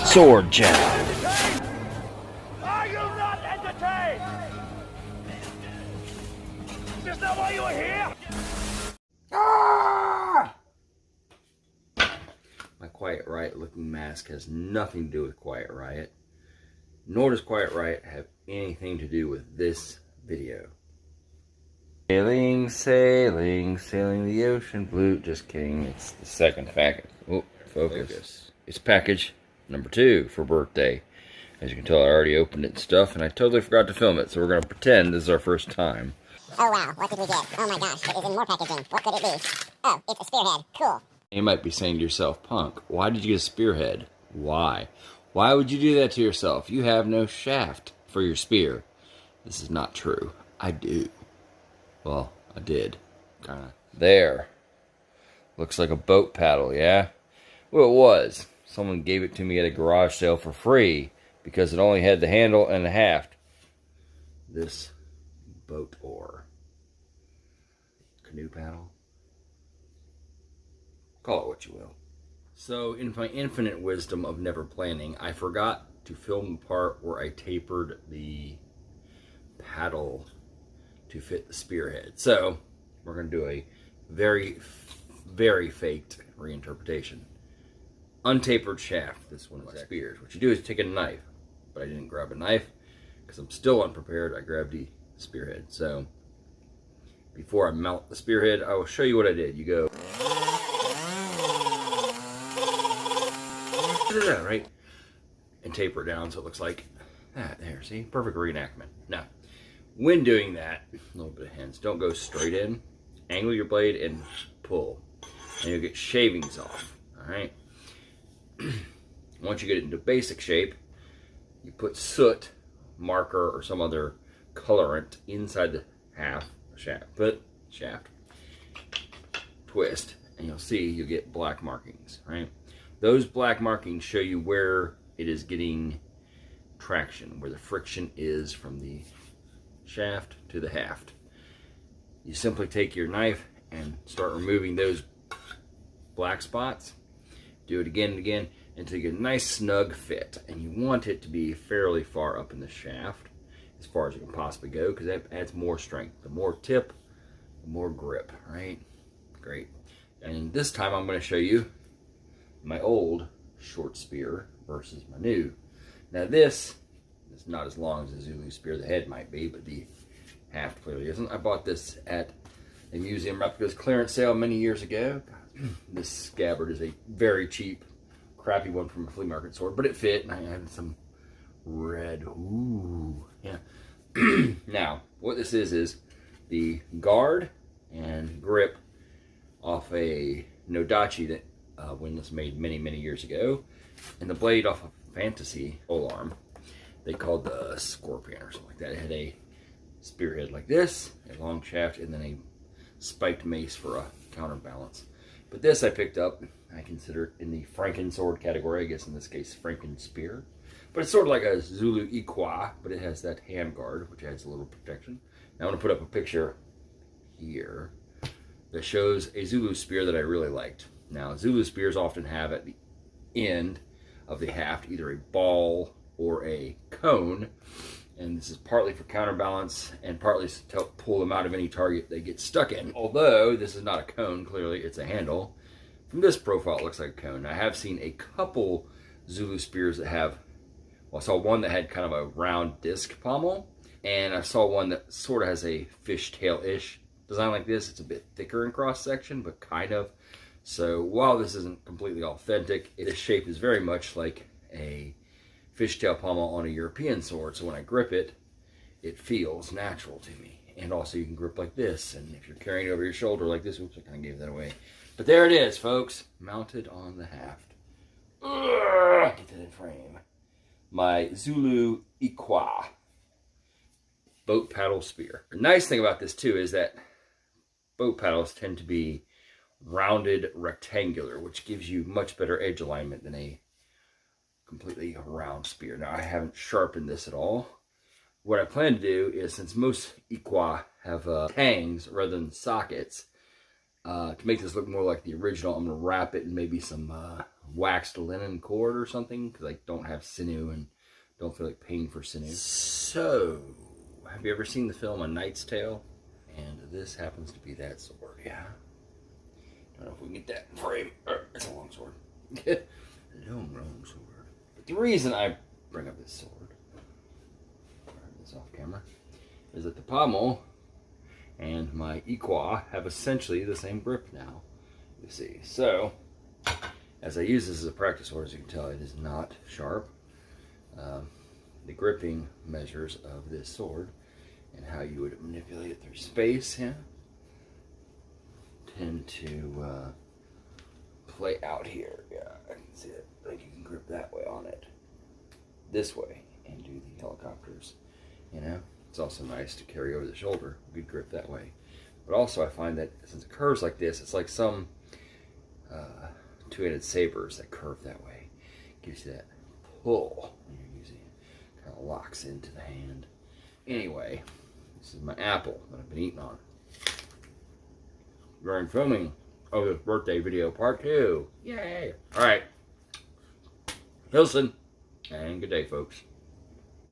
Sword jab. Are you not entertained? Is that why you are here? My Quiet Riot looking mask has nothing to do with Quiet Riot, nor does Quiet Riot have anything to do with this video. Sailing, sailing, sailing the ocean blue. Just kidding, it's the second package. Oh, focus. It's package number 2 for birthday. As you can tell, I already opened it and stuff, and I totally forgot to film it, so we're going to pretend this is our first time. Oh wow, what did we get? Oh my gosh, it is in more packaging. What could it be? Oh, it's a spearhead. Cool. You might be saying to yourself, Punk, why did you get a spearhead? Why? Why would you do that to yourself? You have no shaft for your spear. This is not true. I do. Well, I did. Kinda. There. Looks like a boat paddle, yeah? Well, it was. Someone gave it to me at a garage sale for free because it only had the handle and the haft. This boat oar. Canoe paddle. Call it what you will. So, in my infinite wisdom of never planning, I forgot to film the part where I tapered the paddle to fit the spearhead. So, we're going to do a very, very faked reinterpretation. Untapered shaft, this one is spears. What you do is take a knife, but I didn't grab a knife because I'm still unprepared. I grabbed the spearhead. So, before I mount the spearhead, I will show you what I did. You go... right, and taper it down so it looks like that. There, see, perfect reenactment. Now, when doing that, a little bit of hints. Don't go straight in. Angle your blade and pull, and you'll get shavings off. All right. Once you get it into basic shape, you put soot, marker, or some other colorant inside the shaft. Twist, and you'll see you get black markings. Right. Those black markings show you where it is getting traction, where the friction is from the shaft to the haft. You simply take your knife and start removing those black spots. Do it again and again until you get a nice snug fit. And you want it to be fairly far up in the shaft, as far as you can possibly go, because that adds more strength. The more tip, the more grip, right? Great. And this time I'm going to show you my old short spear versus my new. Now this is not as long as a Zulu spear. The head might be, but the haft clearly isn't. I bought this at a museum replicas clearance sale many years ago. This scabbard is a very cheap, crappy one from a flea market sword, but it fit, and I had some red. Ooh, yeah. Now, what this is the guard and grip off a Nodachi that when this made many, many years ago, and the blade off of Fantasy polearm they called the Scorpion or something like that. It had a spearhead like this, a long shaft, and then a spiked mace for a counterbalance. But this I picked up, I consider it in the Franken sword category, I guess in this case Franken spear. But it's sort of like a Zulu Ilkwa, but it has that hand guard, which adds a little protection. Now I'm going to put up a picture here that shows a Zulu spear that I really liked. Now, Zulu spears often have at the end of the haft either a ball or a cone, and this is partly for counterbalance and partly to pull them out of any target they get stuck in. Although this is not a cone, clearly it's a handle. From this profile it looks like a cone. I have seen a couple Zulu spears that have, well, I saw one that had kind of a round disc pommel, and I saw one that sort of has a fishtail-ish design like this. It's a bit thicker in cross-section, but kind of. So while this isn't completely authentic, its shape is very much like a fishtail pommel on a European sword. So when I grip it, it feels natural to me. And also you can grip like this. And if you're carrying it over your shoulder like this, oops, I kind of gave that away. But there it is, folks, mounted on the haft. Get that in frame. My Zulu Ilkwa boat paddle spear. The nice thing about this too is that boat paddles tend to be rounded rectangular, which gives you much better edge alignment than a completely round spear. Now I haven't sharpened this at all. What I plan to do is, since most Ilkwa have tangs rather than sockets, To make this look more like the original, I'm going to wrap it in maybe some waxed linen cord or something, because I don't have sinew and don't feel like paying for sinew. So, have you ever seen the film A Knight's Tale? And this happens to be that sword, yeah. Don't know if we can get that in frame. It's a long sword. long sword. But the reason I bring up this sword, turn this off camera, is that the pommel and my Ilkwa have essentially the same grip now. You see. So, as I use this as a practice sword, as you can tell, it is not sharp. The gripping measures of this sword and how you would manipulate it through space, yeah, tend to play out here. Yeah, I can see it. Like you can grip that way on it, this way, and do the helicopters. You know, it's also nice to carry over the shoulder. Good grip that way. But also, I find that since it curves like this, it's like some two-handed sabers that curve that way. Gives you that pull when you're using it. Kind of locks into the hand. Anyway. This is my apple that I've been eating on. During filming of this birthday video part 2. Yay! Alright. Hilson. And good day, folks.